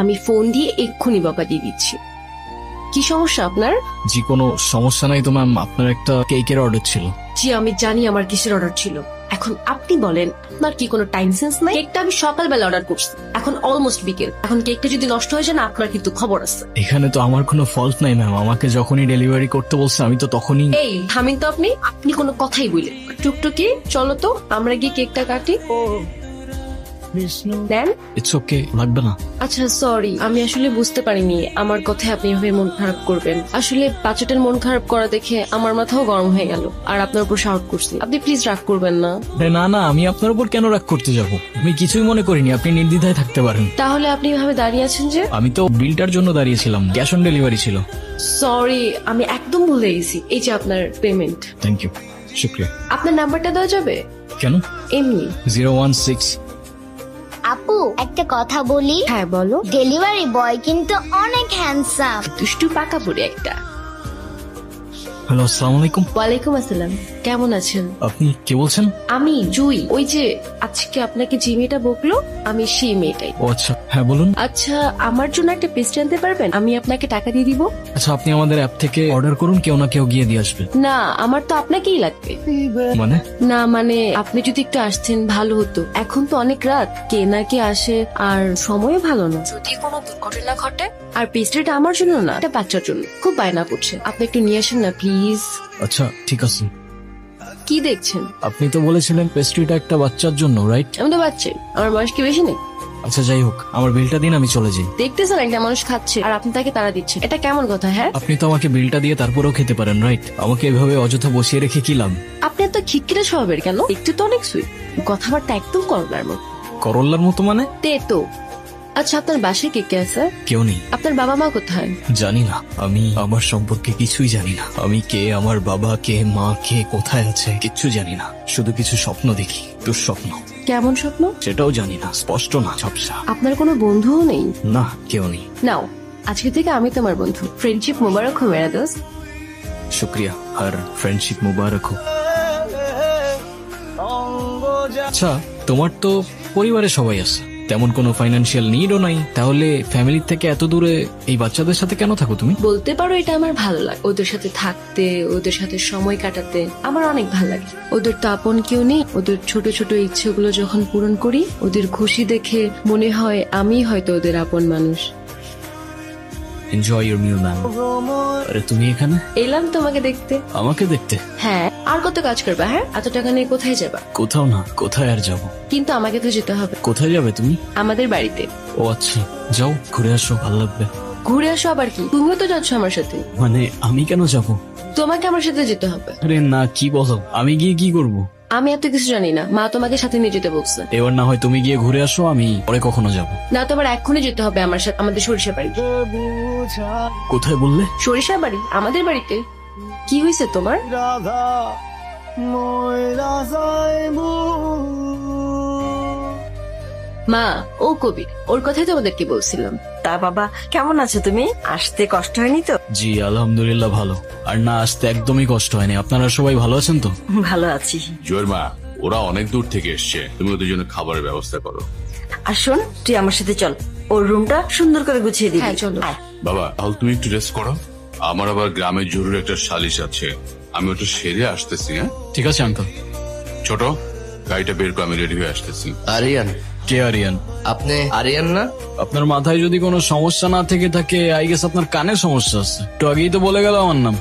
আমি ফোন দিয়ে এক্ষুনি বকা দিয়ে দিচ্ছি। কি সমস্যা আপনার? জি কোনো সমস্যা নাই তো ম্যাম, আপনার একটা কেকের অর্ডার ছিল। জি আমি জানি আমার কিসের অর্ডার ছিল। এখন আপনি বলেন আপনার কি কোনো টাইম সেন্স নাই? কেকটা আমি সকালবেলা অর্ডার করছি, এখন অলমোস্ট বিকেল। এখন কেকটা যদি নষ্ট হয়ে যায় না, আপনার কিন্তু খবর আছে। এখানে তো আমার কোনো ফল্ট নাই ম্যাম, আমাকে যখনই ডেলিভারি করতে বলছে আমি তো তখনই। এই থামিন তো আপনি আপনি কোনো কথাই বললেন। টুকটুকি চলো তো আমরা গিয়ে কেকটা কাটি। দেন ইটস ওকে, লাগবে না। আচ্ছা সরি, আমি আসলে বুঝতে পারিনি আমার কথায় আপনি এভাবে মন খারাপ করবেন। আসলে বাচ্চাটার মন খারাপ করা দেখে আমার মাথাও গরম হয়ে গেল, আর আপনার উপর শাউট করছি। আপনি প্লিজ রাগ করবেন না। না না, আমি আপনার উপর কেন রাগ করতে যাব? আমি কিছুই মনে করিনি, আপনি নির্দ্বিধায় থাকতে পারেন। তাহলে আপনি এভাবে দাঁড়িয়ে আছেন যে? আমি তো বিলটার জন্য দাঁড়িয়েছিলাম, ক্যাশ অন ডেলিভারি ছিল। সরি, আমি একদম ভুলে গেছি। এই যে আপনার পেমেন্ট। থ্যাংক ইউ, শুক্রিয়া। আপনার নাম্বারটা দেওয়া যাবে? কেন? এমনি। 016। আপু একটা কথা বলি। হ্যাঁ বলো। ডেলিভারি বয় কিন্তু অনেক হ্যান্ডসাম। দুষ্টু পাকা পড়ে একটা। হ্যালো, আসসালামু আলাইকুম। ওয়ালাইকুম আসসালাম, কেমন আছেন? আপনি কে বলছেন? আমি জুই, ওই যে আজকে আপনাকে যে মেয়েটা বকলো আমি সেই মেয়েটাই। ও আচ্ছা, হ্যাঁ বলুন। আচ্ছা আমার জন্য একটা পেস্ট্রি আনতে পারবেন? আমি আপনাকে টাকা দিয়ে দিব। আচ্ছা আপনি আমাদের অ্যাপ থেকে অর্ডার করুন, কেউ না কেউ গিয়ে দিয়ে আসবে। না আমার তো আপনাকেই লাগবে। মানে? না মানে আপনি যদি একটু আসতেন ভালো হতো। এখন তো অনেক রাত, কে না কে আসে, আর সময়ও ভালো না। যদি কোনো দুর্ঘটনা ঘটে। আর পেস্ট্রিটা আমার জন্য না, এটা বাচ্চার জন্য। খুব বায়না করছে, আপনি একটু নিয়ে আসেন না প্লিজ। আচ্ছা ঠিক আছে। কি দেখছেন? আপনি তো বলেছিলেন পেস্ট্রিটা একটা বাচ্চার জন্য, রাইট? আমি তো বাচ্চাই, আমার বয়স কি বেশি নেই? আচ্ছা যাই হোক, আমার বিলটা দিন, আমি চলে যাই। দেখতেছেন একটা মানুষ খাচ্ছে আর আপনি তাকে তাড়া দিচ্ছেন, এটা কেমন কথা? হ্যাঁ আপনি তো আমাকে বিলটা দিয়ে তারপরেও খেতে পারেন, রাইট? আমাকে এভাবে অযথা বসিয়ে রেখে কি লাভ? আপনি এত খিটখিটে স্বভাবের কেন? একটু তো অনেক সুইট, কথাবার্তা একদম করলার মতো। করল্লার মতো মানে? তো আচ্ছা আপনার বাসায় কে কে আছে? কেউ নেই। আপনার বাবা মা কোথায়? জানি না, আমি আমার সম্পর্কে কিছুই জানি না। আমি কে, আমার বাবা কে, মা কে, কোথায় আছে কিচ্ছু জানি না। শুধু কিছু স্বপ্ন দেখি, দুঃস্বপ্ন। কেমন স্বপ্ন? সেটাও জানি না, স্পষ্ট না, ঝাপসা। আপনার কোনো বন্ধুও নেই? না, কেউ নেই। নাও আজকে থেকে আমি তোমার বন্ধু। ফ্রেন্ডশিপ মোবারক হো মেরা দোস্ত। শুক্রিয়া, আর ফ্রেন্ডশিপ মুবারক হোক। আচ্ছা তোমার তো পরিবারে সবাই আছে, তেমন কোনো ফাইন্যান্সিয়াল নিডও নাই, তাহলে ফ্যামিলির থেকে এত দূরে এই বাচ্চাদের সাথে কেন থাকো তুমি? বলতে পারো এটা আমার ভালো লাগে, ওদের সাথে থাকতে, ওদের সাথে সময় কাটাতে আমার অনেক ভালো লাগে। ওদের তো আপন কেউ নেই, ওদের ছোট ছোট ইচ্ছেগুলো যখন পূরণ করি, ওদের খুশি দেখে মনে হয় আমি হয়তো ওদের আপন মানুষ। Enjoy your meal ma'am. আরে তুমি এখানে? এলাম তোমাকে দেখতে। আমাকে দেখতে? হ্যাঁ, আর কত কাজ করবা? হ্যাঁ, এত টাকা নিয়ে কোথায় যাবা? কোথাও না, কোথায় আর যাব? কিন্তু আমাকে তো যেতে হবে। কোথায় যাবে তুমি? আমাদের বাড়িতে। ও আচ্ছা, যাও ঘুরে আসো, ভালো লাগবে। ঘুরে আসো আবার কি? তুমিও তো যাচ্ছ আমার সাথে। মানে আমি কেন যাব? তোমাকে আমার সাথে যেতে হবে। আরে না, কি বলো? আমি গিয়ে কি করব? আমি এত কিছু জানি না, মা তোমাকে সাথে নিয়ে যেতে বলছে। এবার না হয় তুমি গিয়ে ঘুরে আসো, আমি পরে কখনো যাব। না তোমার এক্ষুনি যেতে হবে আমার সাথে, আমাদের সরিষা বাড়ি। কোথায় বললে? সরিষা বাড়ি, আমাদের বাড়িতে। কি হয়েছে তোমার? মা, ও কবির, ওর কথাই তোমাদেরকে বলছিলাম। তা বাবা কেমন আছো তুমি? আসতে কষ্ট হয়নি তো? জি আলহামদুলিল্লাহ ভালো, আর না আসতে একদমই কষ্ট হয়নি। আপনারা সবাই ভালো আছেন তো? ভালো আছি। জয়ের মা, ওরা অনেক দূর থেকে এসছে, তুমি ওদের জন্য খাবারের ব্যবস্থা করো। আর শোন, তুই আমার সাথে চল, ওর রুমটা সুন্দর করে গুছিয়ে দিবি। হ্যাঁ চলো। আয়। বাবা তাহলে তুমি একটু রেস্ট করো, আমার আবার গ্রামে জরুরি একটা সালিশ আছে, আমি ওটা সেরে আসতেছি। হ্যাঁ ঠিক আছে আঙ্কেল। ছোট, গাড়িটা বের করে আমি রেডি হয়ে আসতেছি। আরিয়ান? কে আরিয়ান? আপনি আরিয়ান না? আপনার মাথায় যদি কোনো সমস্যা না থেকে থাকে, আই গেস আপনার কানে সমস্যা আছে। একটু আগেই তো বলে গেল আমার নাম।